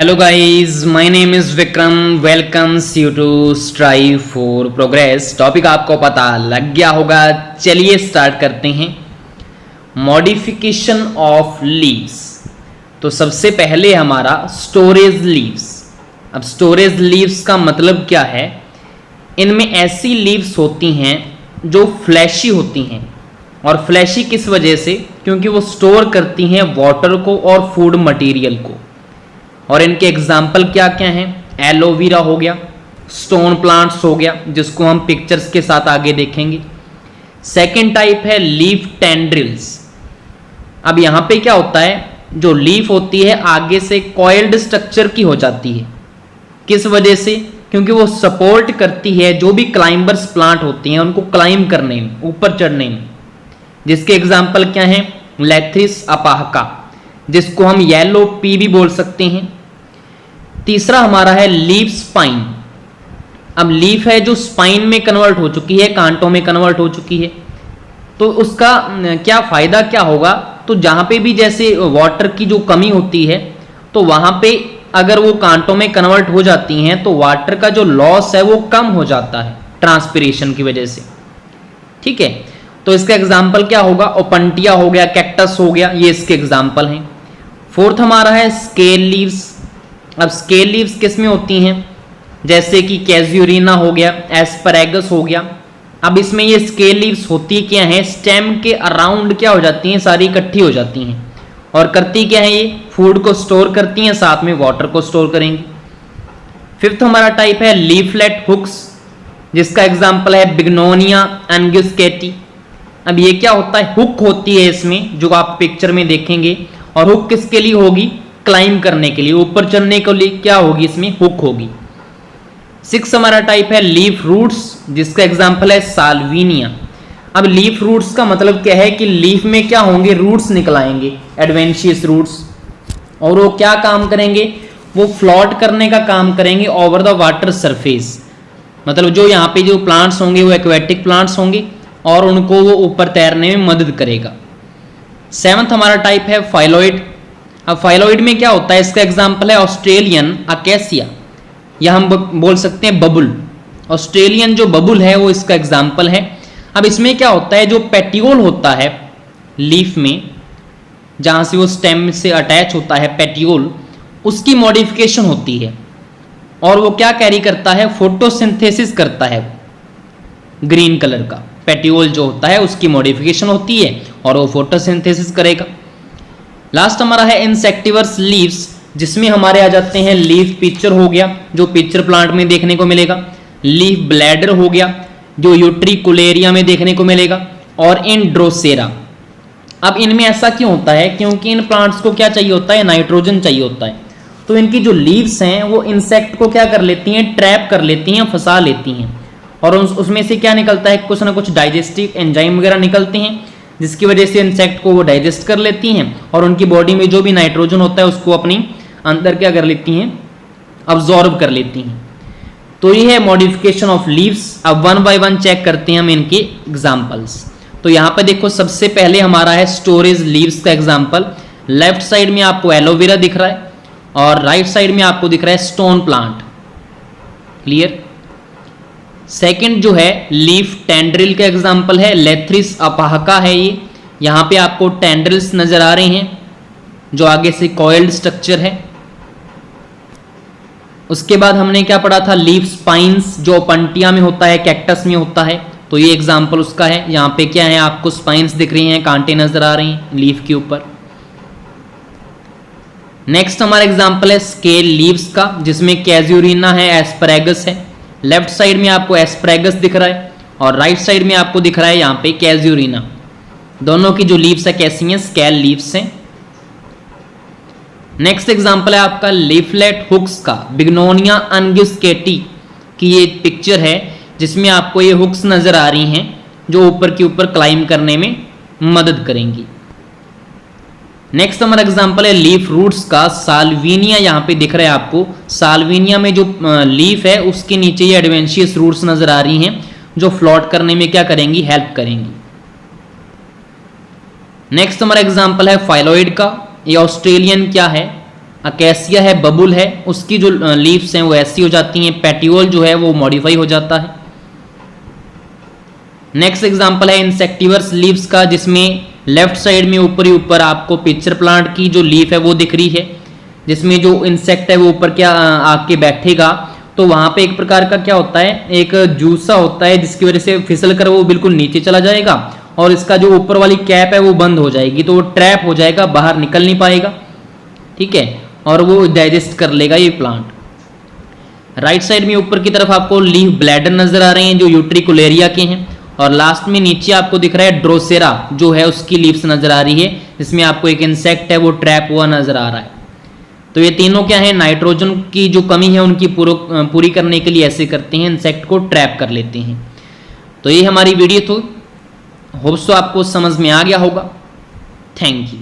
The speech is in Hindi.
Hello guys, my name is Vikram. Welcomes you to strive for progress. Topic आपको पता लग गया होगा, चलिए स्टार्ट करते हैं। Modification of leaves. तो सबसे पहले हमारा स्टोरेज लीव्स। अब स्टोरेज लीव्स का मतलब क्या है? इनमें ऐसी लीव्स होती हैं जो फ्लैशी होती हैं, और फ्लैशी किस वजह से? क्योंकि वो स्टोर करती हैं वाटर को और फूड मटेरियल को। और इनके एग्जाम्पल क्या क्या हैं? एलोवेरा हो गया, स्टोन प्लांट्स हो गया, जिसको हम पिक्चर्स के साथ आगे देखेंगे। सेकेंड टाइप है लीफ टेंड्रिल्स। अब यहाँ पे क्या होता है, जो लीफ होती है आगे से कॉइल्ड स्ट्रक्चर की हो जाती है। किस वजह से? क्योंकि वो सपोर्ट करती है जो भी क्लाइंबर्स प्लांट होती हैं उनको क्लाइंब करने में, ऊपर चढ़ने में। जिसके एग्जाम्पल क्या हैं? लेथ्रिस अपाहका, जिसको हम येलो पी भी बोल सकते हैं। तीसरा हमारा है लीफ स्पाइन। अब लीफ है जो स्पाइन में कन्वर्ट हो चुकी है, कांटों में कन्वर्ट हो चुकी है। तो उसका क्या फायदा क्या होगा? तो जहां पे भी जैसे वाटर की जो कमी होती है, तो वहां पे अगर वो कांटों में कन्वर्ट हो जाती हैं तो वाटर का जो लॉस है वो कम हो जाता है ट्रांसपिरेशन की वजह से। ठीक है, तो इसका एग्जाम्पल क्या होगा? ओपंटिया हो गया, कैक्टस हो गया, ये इसके एग्जाम्पल हैं। फोर्थ हमारा है स्केल लीव्स। अब स्केल लीव्स किस में होती हैं? जैसे कि कैजुरिना हो गया, एस्पैरागस हो गया। अब इसमें ये स्केल लीव्स होती क्या हैं? स्टेम के अराउंड क्या हो जाती हैं? सारी इकट्ठी हो जाती हैं। और करती क्या है? ये फूड को स्टोर करती हैं, साथ में वाटर को स्टोर करेंगी। फिफ्थ हमारा टाइप है लीफलेट हुक्स, जिसका एग्जाम्पल है बिग्नोनिया एंगुस्केटी। अब ये क्या होता है? हुक होती है इसमें, जो आप पिक्चर में देखेंगे। और हुक किसके लिए होगी? क्लाइंब करने के लिए, ऊपर चढ़ने के लिए क्या होगी? इसमें हुक होगी। सिक्स हमारा टाइप है लीफ रूट्स, जिसका एग्जाम्पल है साल्विनिया। अब लीफ रूट्स का मतलब क्या है कि लीफ में क्या होंगे? रूट्स निकल आएंगे, एडवेंशियस रूट्स। और वो क्या काम करेंगे? वो फ्लोट करने का काम करेंगे ओवर द वाटर सरफेस। मतलब जो यहाँ पे जो प्लांट्स होंगे वो एक्वेटिक प्लांट्स होंगे और उनको वो ऊपर तैरने में मदद करेगा। सेवंथ हमारा टाइप है फाइलॉइड। अब फाइलॉइड में क्या होता है? इसका एग्जाम्पल है ऑस्ट्रेलियन अकेसिया, या हम बोल सकते हैं बबुल। ऑस्ट्रेलियन जो बबुल है वो इसका एग्जाम्पल है। अब इसमें क्या होता है? जो पेटियोल होता है लीफ में, जहां से वो स्टेम से अटैच होता है पेटियोल, उसकी मॉडिफिकेशन होती है। और वो क्या कैरी करता है? फोटोसिंथेसिस करता है। ग्रीन कलर का पेटियोल जो होता है उसकी मॉडिफिकेशन होती है और वो फोटोसिंथेसिस करेगा। लास्ट हमारा है इंसेक्टिवर्स लीव्स, जिसमें हमारे आ जाते हैं लीफ पिक्चर हो गया, जो पिक्चर प्लांट में देखने को मिलेगा। लीफ ब्लैडर हो गया, जो यूट्रिकुलेरिया में देखने को मिलेगा। और इन ड्रोसेरा। अब इनमें ऐसा क्यों होता है? क्योंकि इन प्लांट्स को क्या चाहिए होता है? नाइट्रोजन चाहिए होता है। तो इनकी जो लीव्स हैं वो इंसेक्ट को क्या कर लेती हैं? ट्रैप कर लेती हैं, फंसा लेती हैं। और उसमें से क्या निकलता है? कुछ ना कुछ डाइजेस्टिव एंजाइम वगैरह निकलते हैं, जिसकी वजह से इंसेक्ट को वो डाइजेस्ट कर लेती हैं और उनकी बॉडी में जो भी नाइट्रोजन होता है उसको अपनी अंदर क्या कर लेती हैं? अब्जॉर्ब कर लेती हैं। तो ये है मॉडिफिकेशन ऑफ लीव्स। अब वन बाय वन चेक करते हैं हम इनके एग्जाम्पल्स। तो यहाँ पे देखो, सबसे पहले हमारा है स्टोरेज लीव्स का एग्जाम्पल। लेफ्ट साइड में आपको एलोवेरा दिख रहा है और राइट साइड में आपको दिख रहा है स्टोन प्लांट। क्लियर? सेकंड जो है लीफ टेंड्रिल का एग्जाम्पल है लेथ्रिस अपाहका है ये। यहाँ पे आपको टेंड्रिल्स नजर आ रहे हैं जो आगे से कॉइल्ड स्ट्रक्चर है। उसके बाद हमने क्या पढ़ा था? लीफ स्पाइंस, जो ओपंटिया में होता है, कैक्टस में होता है। तो ये एग्जाम्पल उसका है। यहाँ पे क्या है? आपको स्पाइंस दिख रही हैं, कांटे नजर आ रहे हैं लीफ के ऊपर। नेक्स्ट हमारा एग्जाम्पल है स्केल लीव्स का, जिसमें कैजुरिना है, एस्पैरागस है। लेफ्ट साइड में आपको एस्पैरागस दिख रहा है और राइट साइड में आपको दिख रहा है यहाँ पे कैजुरिना। दोनों की जो लीव्स है कैसी हैं? स्केल लीव्स हैं। नेक्स्ट एग्जांपल है आपका लीफलेट हुक्स का, बिग्नोनिया एंगुस्केटी की ये पिक्चर है, जिसमें आपको ये हुक्स नजर आ रही हैं जो ऊपर के ऊपर क्लाइंब करने में मदद करेंगी। नेक्स्ट हमारा एग्जांपल है लीफ रूट्स का, साल्विनिया यहाँ पे दिख रहा है आपको। साल्विनिया में जो लीफ है उसके नीचे ये एडवेंशियस रूट्स नजर आ रही हैं जो फ्लोट करने में क्या करेंगी? हेल्प करेंगी। नेक्स्ट हमारा एग्जांपल है फाइलॉइड का। ये ऑस्ट्रेलियन क्या है? अकेसिया है, बबुल है, उसकी जो लीव्स हैं वो ऐसी हो जाती हैं। पेटियोल जो है वो मॉडिफाई हो जाता है। नेक्स्ट एग्जांपल है इंसेक्टिवर्स लीव्स का, जिसमें लेफ्ट साइड में ऊपर ही ऊपर आपको पिक्चर प्लांट की जो लीफ है वो दिख रही है, जिसमें जो इंसेक्ट है वो ऊपर क्या आके बैठेगा, तो वहां पे एक प्रकार का क्या होता है, एक जूसा होता है जिसकी वजह से फिसल कर वो बिल्कुल नीचे चला जाएगा और इसका जो ऊपर वाली कैप है वो बंद हो जाएगी, तो वो ट्रैप हो जाएगा, बाहर निकल नहीं पाएगा। ठीक है, और वो डाइजेस्ट कर लेगा ये प्लांट। राइट साइड में ऊपर की तरफ आपको लीफ ब्लैडर नजर आ रहे हैं जो यूट्रिकुलेरिया के हैं, और लास्ट में नीचे आपको दिख रहा है ड्रोसेरा जो है उसकी लीव्स नजर आ रही है, जिसमें आपको एक इंसेक्ट है वो ट्रैप हुआ नजर आ रहा है। तो ये तीनों क्या है, नाइट्रोजन की जो कमी है उनकी पूरी करने के लिए ऐसे करते हैं, इंसेक्ट को ट्रैप कर लेते हैं। तो ये हमारी वीडियो तो होप्स तो आपको समझ में आ गया होगा। Thank you.